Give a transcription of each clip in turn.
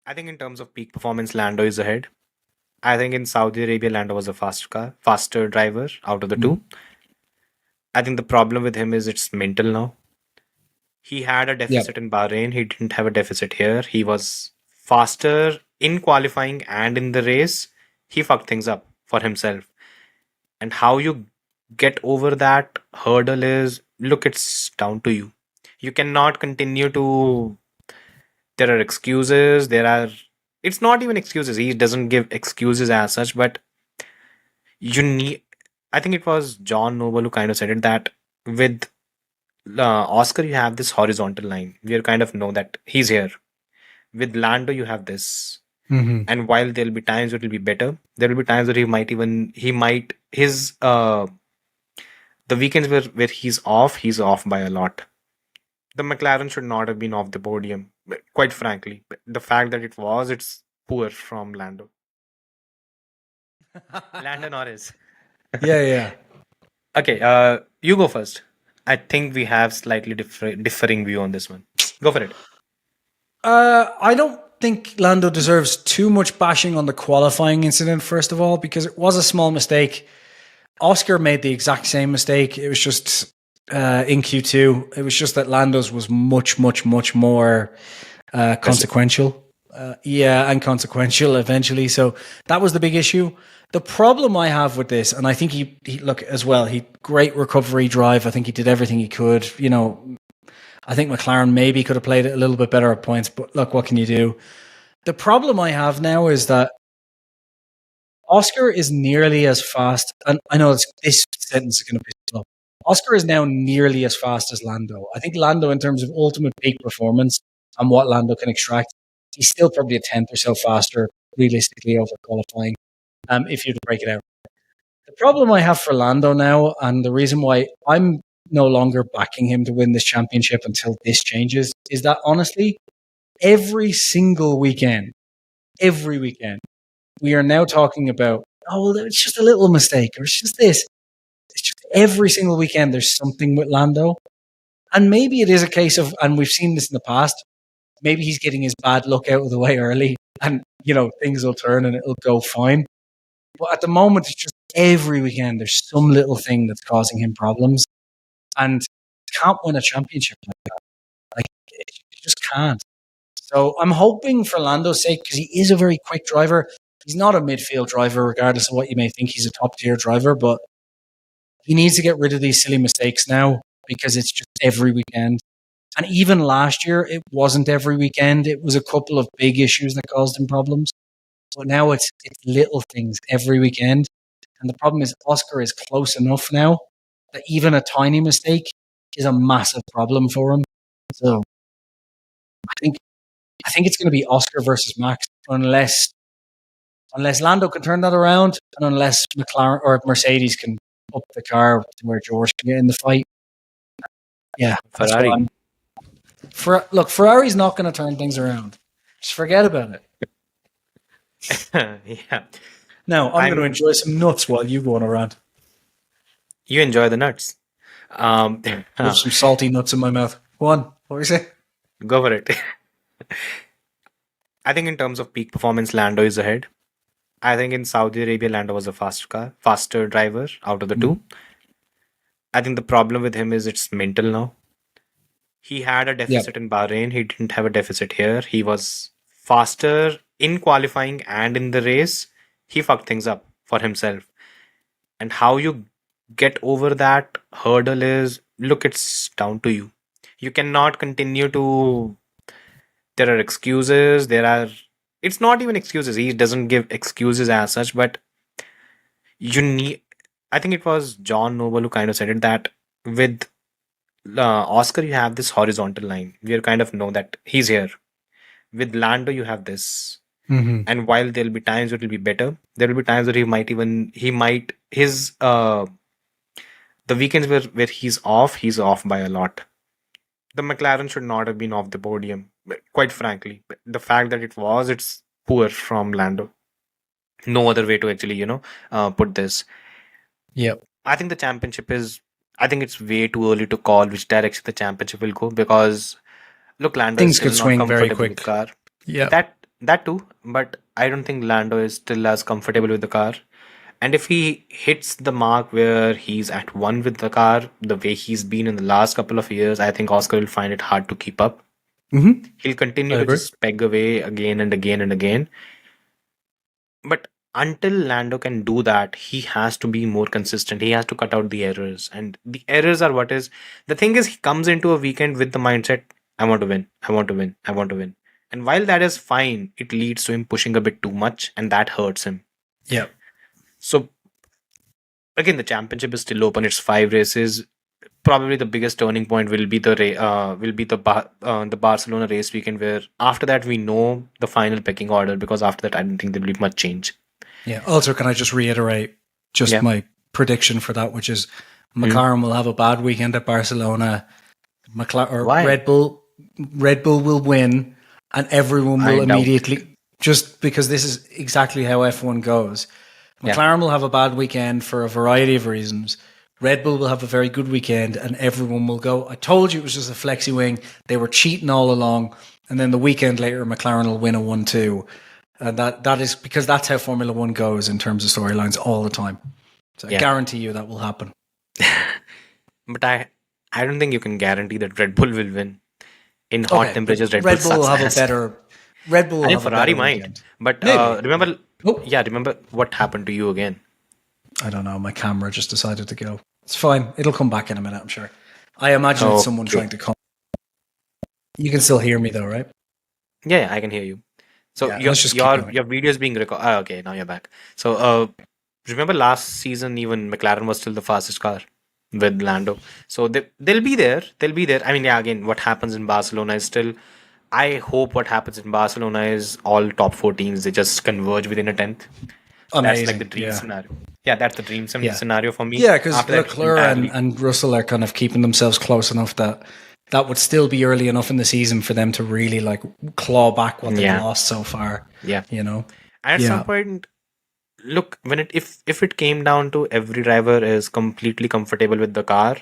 I think in terms of peak performance, Lando is ahead. I think in Saudi Arabia, Lando was a faster driver out of the two. I think the problem with him is it's mental now. He had a Yeah. deficit in Bahrain. He didn't have a deficit here. He was faster in qualifying and in the race. He fucked things up for himself. And how you get over that hurdle is look, it's down to you. You cannot continue to. There are excuses. It's not even excuses. He doesn't give excuses as such, but you need. I think it was John Noble who kind of said it that with Oscar, you have this horizontal line. You kind of know that he's here. With Lando, you have this. Mm-hmm. And while there'll be times it will be better, there will be times that the weekends where he's off by a lot. The McLaren should not have been off the podium, quite frankly. The fact that it's poor from Lando. Lando Norris. Yeah. Okay, you go first. I think we have slightly differing view on this one. Go for it. I don't think Lando deserves too much bashing on the qualifying incident, first of all, because it was a small mistake. Oscar made the exact same mistake. It was just in Q2. It was just that Lando's was much more consequential. And consequential eventually. So that was the big issue. The problem I have with this, and I think he look as well, he great recovery drive. I think he did everything he could. I think McLaren maybe could have played it a little bit better at points, but look, what can you do? The problem I have now is that Oscar is nearly as fast, and I know this sentence is going to piss you off. Oscar is now nearly as fast as Lando. I think Lando, in terms of ultimate peak performance and what Lando can extract, he's still probably a tenth or so faster, realistically, over qualifying, if you were to break it out. The problem I have for Lando now, and the reason why I'm no longer backing him to win this championship until this changes, is that honestly, every single weekend, we are now talking about, oh, well, it's just a little mistake, or it's just this. It's just every single weekend there's something with Lando. And maybe it is a case of, and we've seen this in the past, maybe he's getting his bad luck out of the way early and, things will turn and it'll go fine. But at the moment, it's just every weekend there's some little thing that's causing him problems. And can't win a championship like that. Like, you just can't. So I'm hoping for Lando's sake, because he is a very quick driver. He's not a midfield driver, regardless of what you may think. He's a top tier driver, but he needs to get rid of these silly mistakes now because it's just every weekend. And even last year, it wasn't every weekend. It was a couple of big issues that caused him problems. But now it's little things every weekend. And the problem is Oscar is close enough now that even a tiny mistake is a massive problem for him. So I think it's going to be Oscar versus Max unless Lando can turn that around and unless McLaren or Mercedes can up the car to where George can get in the fight. Yeah, that's what Ferrari. look, Ferrari's not going to turn things around. Just forget about it. Yeah. Now, I'm going to enjoy some nuts while you go on around. You enjoy the nuts. With some salty nuts in my mouth. Go on. What were you saying? Go for it. I think in terms of peak performance, Lando is ahead. I think in Saudi Arabia, Lando was a faster driver out of the two. I think the problem with him is it's mental now. He had a deficit in Bahrain. He didn't have a deficit here. He was faster in qualifying and in the race. He fucked things up for himself. And how you get over that hurdle is look, it's down to you. You cannot continue to. There are excuses. It's not even excuses. He doesn't give excuses as such, but you need. I think it was John Noble who kind of said it that with Oscar, you have this horizontal line. You kind of know that he's here. With Lando, you have this. And while there'll be times it will be better, there will be times that the weekends where he's off by a lot. The McLaren should not have been off the podium, quite frankly. The fact that it's poor from Lando. No other way to actually, put this. Yep. I think the championship I think it's way too early to call which direction the championship will go because, look, Lando Things is still could not swing very comfortable with quick. car. Yeah. That That too, but I don't think Lando is still as comfortable with the car. And if he hits the mark where he's at one with the car, the way he's been in the last couple of years, I think Oscar will find it hard to keep up. Mm-hmm. He'll continue I to agree. just peg away again and again and again. But until Lando can do that, he has to be more consistent. He has to cut out the errors. And the errors are what is the thing is he comes into a weekend with the mindset, I want to win, I want to win, I want to win. And while that is fine, it leads to him pushing a bit too much and that hurts him. Yeah. So again, the championship is still open. It's 5 races. Probably the biggest turning point will be the Barcelona race weekend. Where after that we know the final pecking order because after that I don't think there will be much change. Yeah. Also, can I just reiterate Yeah. my prediction for that, which is Mm. McLaren will have a bad weekend at Barcelona. Why? Red Bull will win, and everyone I will doubt. immediately, just because this is exactly how F1 goes. Yeah. McLaren will have a bad weekend for a variety of reasons. Red Bull will have a very good weekend, and everyone will go, I told you it was just a flexi wing. They were cheating all along. And then the weekend later, McLaren will win a 1-2. And that is because that's how Formula One goes in terms of storylines all the time. So I Yeah. guarantee you that will happen. But I don't think you can guarantee that Red Bull will win. In hot Okay, temperatures, Red Bull Red Bull will sucks have a ass. better. Red Bull I will think have a Ferrari better might. weekend. But Maybe. remember, Oh, remember what happened to you again. I don't know. My camera just decided to go. It's fine. It'll come back in a minute, I'm sure. I imagine it's someone Okay. trying to come. You can still hear me though, right? Yeah, I can hear you. So Yeah, let's just keep going. your video is being recorded. Okay, now you're back. So remember last season even McLaren was still the fastest car with Lando. So they'll be there. They'll be there. I mean, yeah, again, what happens in Barcelona is still I hope what happens in Barcelona is all top four teams they just converge within a tenth. That's like the Amazing. dream Yeah. scenario. Yeah, that's the dream Yeah. scenario for me. Yeah, because After that, Leclerc entirely. and Russell are kind of keeping themselves close enough that that would still be early enough in the season for them to really like claw back what they've Yeah. lost so far. Yeah. You know? And at some point, look, when if it came down to every driver is completely comfortable with the car,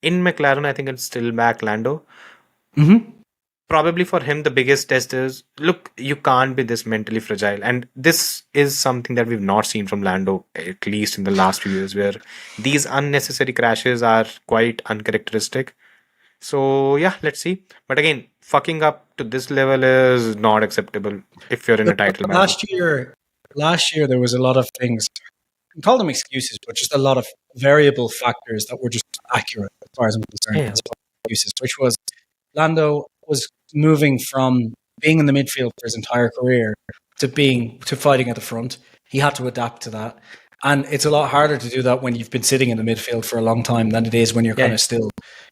in McLaren, I think it's still back Lando. Mm-hmm. Probably for him, the biggest test is look, you can't be this mentally fragile. And this is something that we've not seen from Lando, at least in the last few years, where these unnecessary crashes are quite uncharacteristic. So, yeah, let's see. But again, fucking up to this level is not acceptable if you're in a title battle. Last year there was a lot of things. I can call them excuses, but just a lot of variable factors that were just accurate as far as I'm concerned. Yeah. As excuses, which was Lando was moving from being in the midfield for his entire career to fighting at the front. He had to adapt to that. And it's a lot harder to do that when you've been sitting in the midfield for a long time than it is when you're kind of still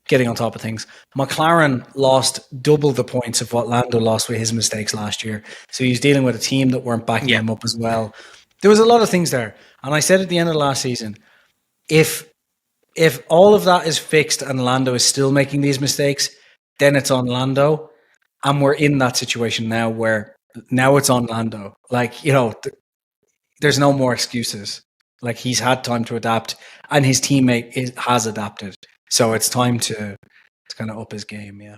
getting on top of things. McLaren lost double the points of what Lando lost with his mistakes last year. So he's dealing with a team that weren't backing him up as well. There was a lot of things there. And I said at the end of last season, if all of that is fixed and Lando is still making these mistakes, then it's on Lando. And we're in that situation now where now it's on Lando. Like, there's no more excuses. Like, he's had time to adapt and his teammate has adapted. So it's time to kind of up his game. Yeah.